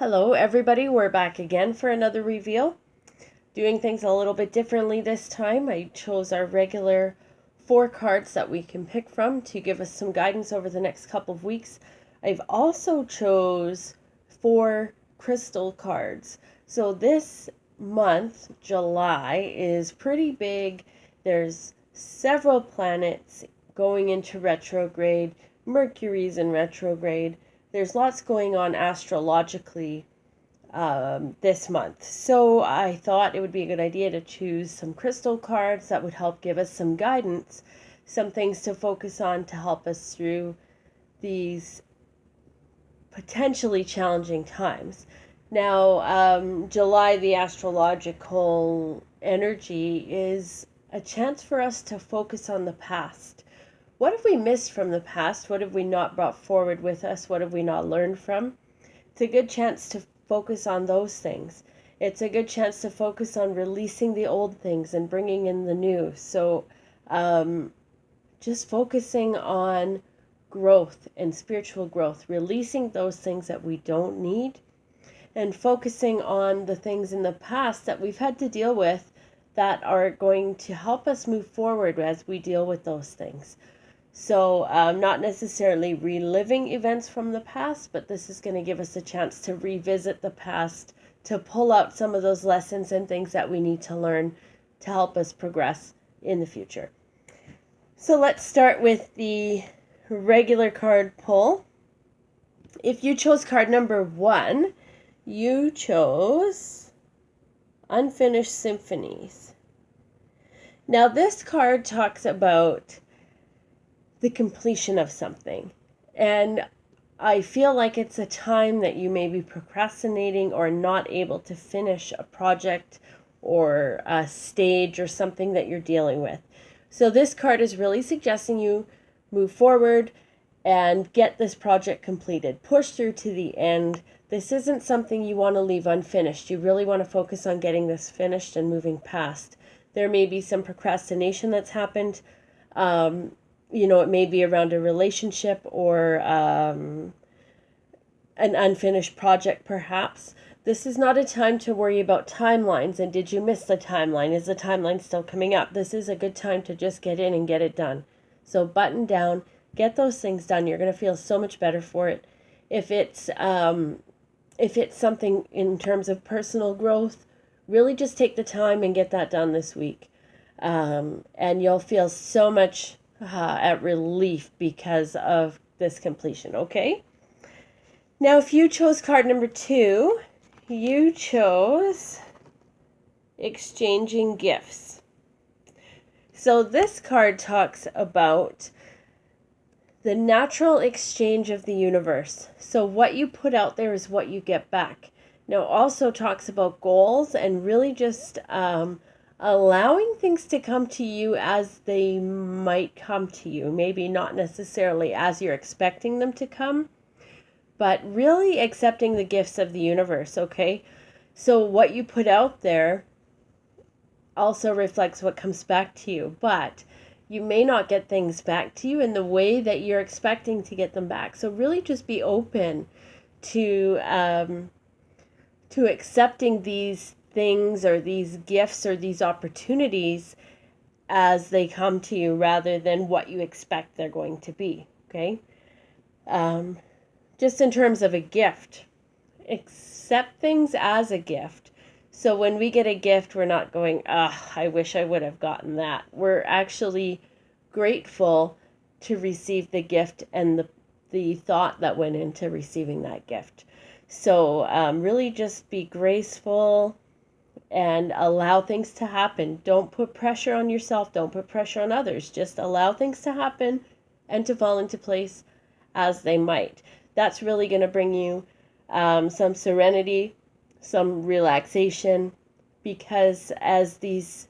Hello everybody, we're back again for another reveal. Doing things a little bit differently this time. I chose our regular 4 cards that we can pick from to give us some guidance over the next couple of weeks. I've also chose 4 crystal cards. So this month, July, is pretty big. There's several planets going into retrograde. Mercury's in retrograde. There's lots going on astrologically this month. So I thought it would be a good idea to choose some crystal cards that would help give us some guidance, some things to focus on to help us through these potentially challenging times. Now, July, the astrological energy, is a chance for us to focus on the past. What have we missed from the past? What have we not brought forward with us? What have we not learned from? It's a good chance to focus on those things. It's a good chance to focus on releasing the old things and bringing in the new. So just focusing on growth and spiritual growth, releasing those things that we don't need and focusing on the things in the past that we've had to deal with that are going to help us move forward as we deal with those things. So not necessarily reliving events from the past, but this is going to give us a chance to revisit the past, to pull out some of those lessons and things that we need to learn to help us progress in the future. So let's start with the regular card pull. If you chose card number 1, you chose Unfinished Symphonies. Now this card talks about the completion of something. And I feel like it's a time that you may be procrastinating or not able to finish a project or a stage or something that you're dealing with. So this card is really suggesting you move forward and get this project completed. Push through to the end. This isn't something you want to leave unfinished. You really want to focus on getting this finished and moving past. There may be some procrastination that's happened. It may be around a relationship or an unfinished project, perhaps. This is not a time to worry about timelines and did you miss the timeline? Is the timeline still coming up? This is a good time to just get in and get it done. So button down, get those things done. You're going to feel so much better for it. If it's something in terms of personal growth, really just take the time and get that done this week. And you'll feel so much at relief because of this completion, okay? Now, if you chose card number 2, you chose Exchanging Gifts. So this card talks about the natural exchange of the universe. So what you put out there is what you get back. Now, also talks about goals and really just allowing things to come to you as they might come to you. Maybe not necessarily as you're expecting them to come, but really accepting the gifts of the universe, okay? So what you put out there also reflects what comes back to you, but you may not get things back to you in the way that you're expecting to get them back. So really just be open to accepting these things or these gifts or these opportunities as they come to you rather than what you expect they're going to be, okay? Just in terms of a gift, accept things as a gift. So when we get a gift, we're not going, I wish I would have gotten that. We're actually grateful to receive the gift and the thought that went into receiving that gift. So really just be graceful and allow things to happen. Don't put pressure on yourself. Don't put pressure on others. Just allow things to happen and to fall into place as they might. That's really going to bring you some serenity, some relaxation, because as these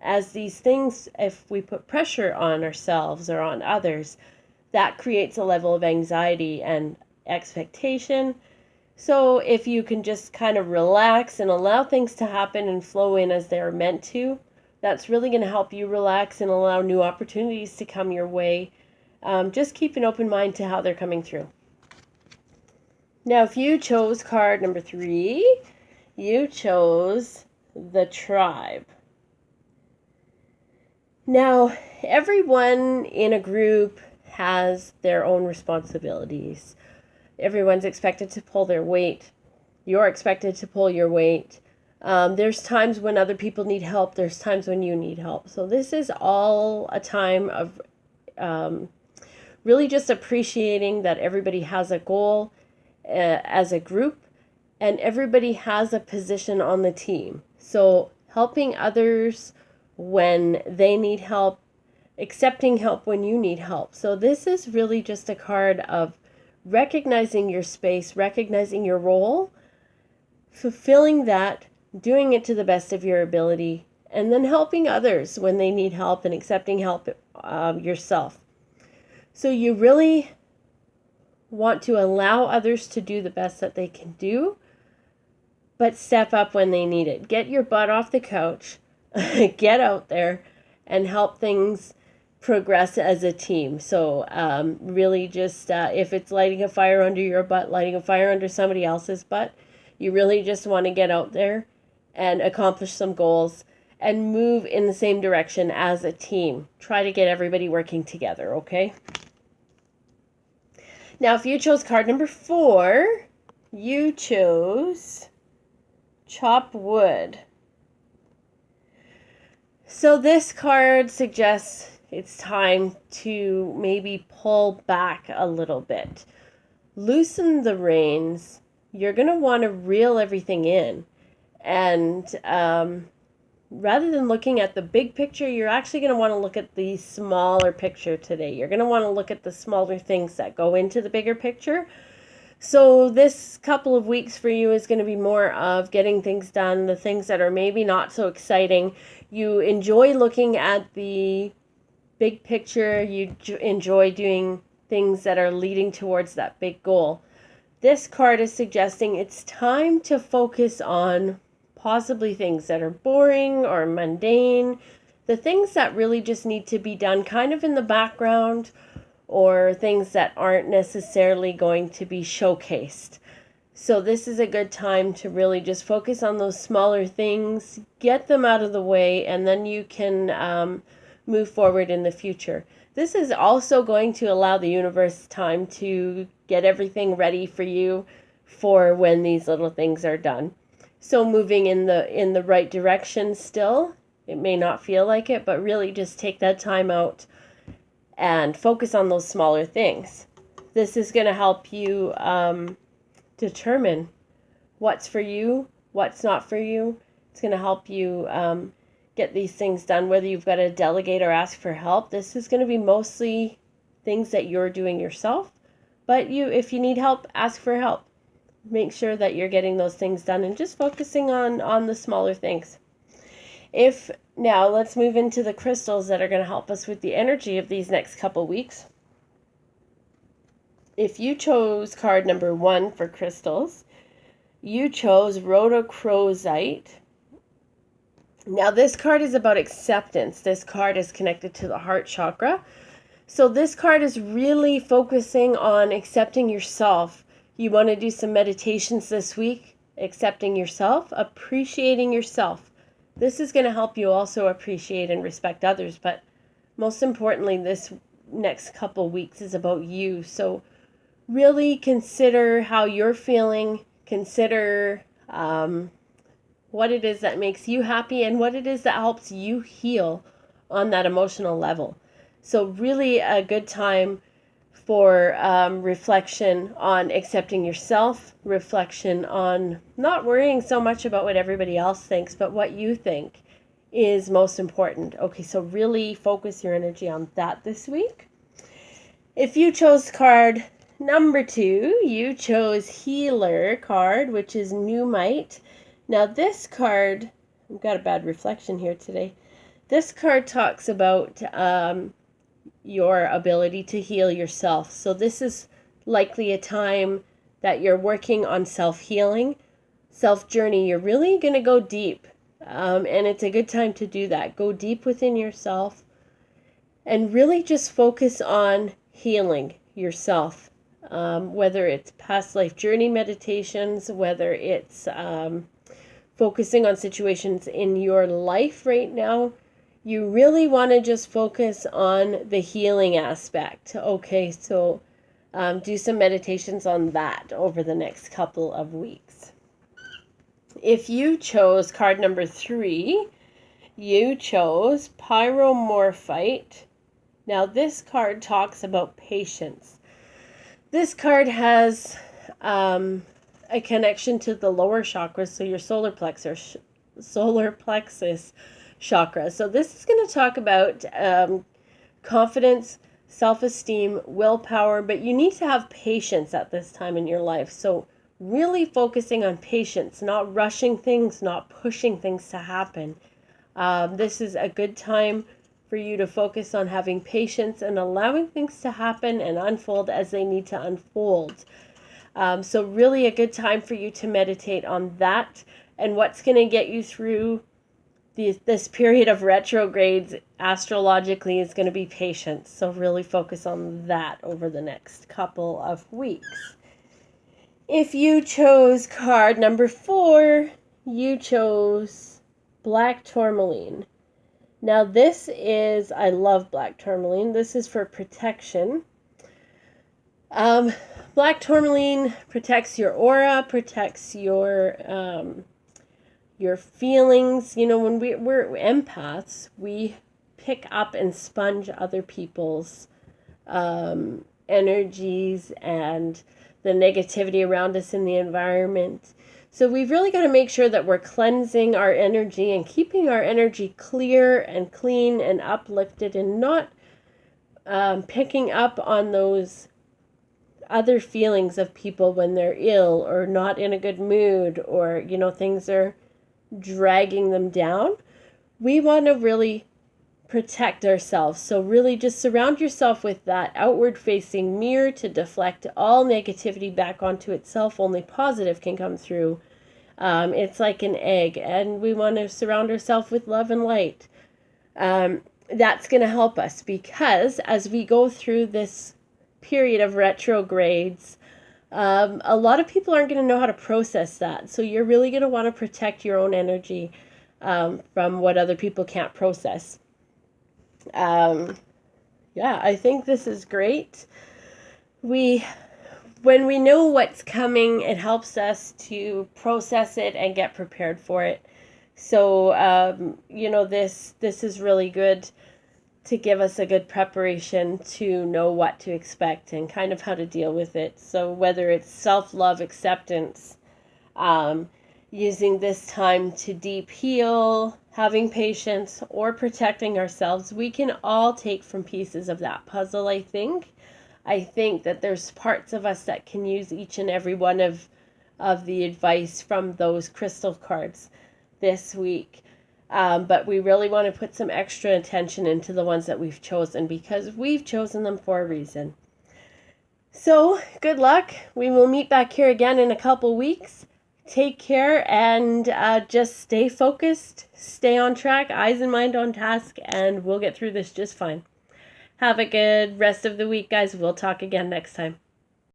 things, if we put pressure on ourselves or on others, that creates a level of anxiety and expectation. So if you can just kind of relax and allow things to happen and flow in as they're meant to, that's really going to help you relax and allow new opportunities to come your way. Just keep an open mind to how they're coming through. Now, if you chose card number 3, you chose the tribe. Now, everyone in a group has their own responsibilities. Everyone's expected to pull their weight. You're expected to pull your weight. There's times when other people need help. There's times when you need help. So this is all a time of really just appreciating that everybody has a goal as a group, and everybody has a position on the team. So helping others when they need help, accepting help when you need help. So this is really just a card of recognizing your space, recognizing your role, fulfilling that, doing it to the best of your ability, and then helping others when they need help and accepting help yourself. So you really want to allow others to do the best that they can do, but step up when they need it. Get your butt off the couch, get out there, and help things progress as a team. So really just, if it's lighting a fire under your butt, lighting a fire under somebody else's butt, you really just want to get out there and accomplish some goals and move in the same direction as a team. Try to get everybody working together, okay? Now, if you chose card number 4, you chose chop wood. So this card suggests it's time to maybe pull back a little bit. Loosen the reins. You're going to want to reel everything in. And rather than looking at the big picture, you're actually going to want to look at the smaller picture today. You're going to want to look at the smaller things that go into the bigger picture. So this couple of weeks for you is going to be more of getting things done, the things that are maybe not so exciting. You enjoy looking at the big picture. You enjoy doing things that are leading towards that big goal. This card is suggesting it's time to focus on possibly things that are boring or mundane, the things that really just need to be done kind of in the background, or things that aren't necessarily going to be showcased. So this is a good time to really just focus on those smaller things, get them out of the way, and then you can move forward in the future. This is also going to allow the universe time to get everything ready for you for when these little things are done. So moving in the right direction still. It may not feel like it, but really just take that time out and focus on those smaller things. This is going to help you determine what's for you, what's not for you. It's going to help you get these things done, whether you've got to delegate or ask for help. This is going to be mostly things that you're doing yourself, but if you need help, ask for help. Make sure that you're getting those things done and just focusing on the smaller things. Now let's move into the crystals that are going to help us with the energy of these next couple weeks. If you chose card number 1 for crystals, you chose rhodochrosite. Now this card is about acceptance. This card is connected to the heart chakra. So this card is really focusing on accepting yourself. You want to do some meditations this week, accepting yourself, appreciating yourself. This is going to help you also appreciate and respect others, but most importantly, this next couple weeks is about you. So really consider how you're feeling, consider what it is that makes you happy and what it is that helps you heal on that emotional level. So really a good time for reflection on accepting yourself, reflection on not worrying so much about what everybody else thinks, but what you think is most important. Okay, so really focus your energy on that this week. If you chose card number 2, you chose Healer card, which is Numite. Now this card, I've got a bad reflection here today. This card talks about your ability to heal yourself. So this is likely a time that you're working on self-healing, self-journey. You're really going to go deep, and it's a good time to do that. Go deep within yourself and really just focus on healing yourself. whether it's past life journey meditations, whether it's focusing on situations in your life right now. You really want to just focus on the healing aspect. Okay, so do some meditations on that over the next couple of weeks. If you chose card number 3, you chose Pyromorphite. Now this card talks about patience. This card has a connection to the lower chakras, so your solar plexus chakra. So this is going to talk about confidence, self-esteem, willpower, but you need to have patience at this time in your life. So really focusing on patience, not rushing things, not pushing things to happen. This is a good time for you to focus on having patience and allowing things to happen and unfold as they need to unfold. So really a good time for you to meditate on that. And what's going to get you through this period of retrogrades astrologically is going to be patience. So really focus on that over the next couple of weeks. If you chose card number 4, you chose Black Tourmaline. Now this is, I love Black Tourmaline. This is for protection. Black Tourmaline protects your aura, protects your feelings. You know, when we're empaths, we pick up and sponge other people's energies and the negativity around us in the environment. So we've really got to make sure that we're cleansing our energy and keeping our energy clear and clean and uplifted, and not picking up on those other feelings of people when they're ill or not in a good mood, or, you know, things are dragging them down. We want to really protect ourselves. So really just surround yourself with that outward facing mirror to deflect all negativity back onto itself. Only positive can come through. It's like an egg, and we want to surround ourselves with love and light. That's going to help us, because as we go through this period of retrogrades, a lot of people aren't going to know how to process that. So you're really going to want to protect your own energy from what other people can't process. Yeah, I think this is great. When we know what's coming, it helps us to process it and get prepared for it. So, you know, this is really good to give us a good preparation to know what to expect and kind of how to deal with it. So whether it's self-love, acceptance, using this time to deep heal, having patience, or protecting ourselves, we can all take from pieces of that puzzle, I think. I think that there's parts of us that can use each and every one of the advice from those crystal cards this week. But we really want to put some extra attention into the ones that we've chosen, because we've chosen them for a reason. So good luck. We will meet back here again in a couple weeks. Take care, and just stay focused, stay on track, eyes and mind on task, and we'll get through this just fine. Have a good rest of the week, guys. We'll talk again next time.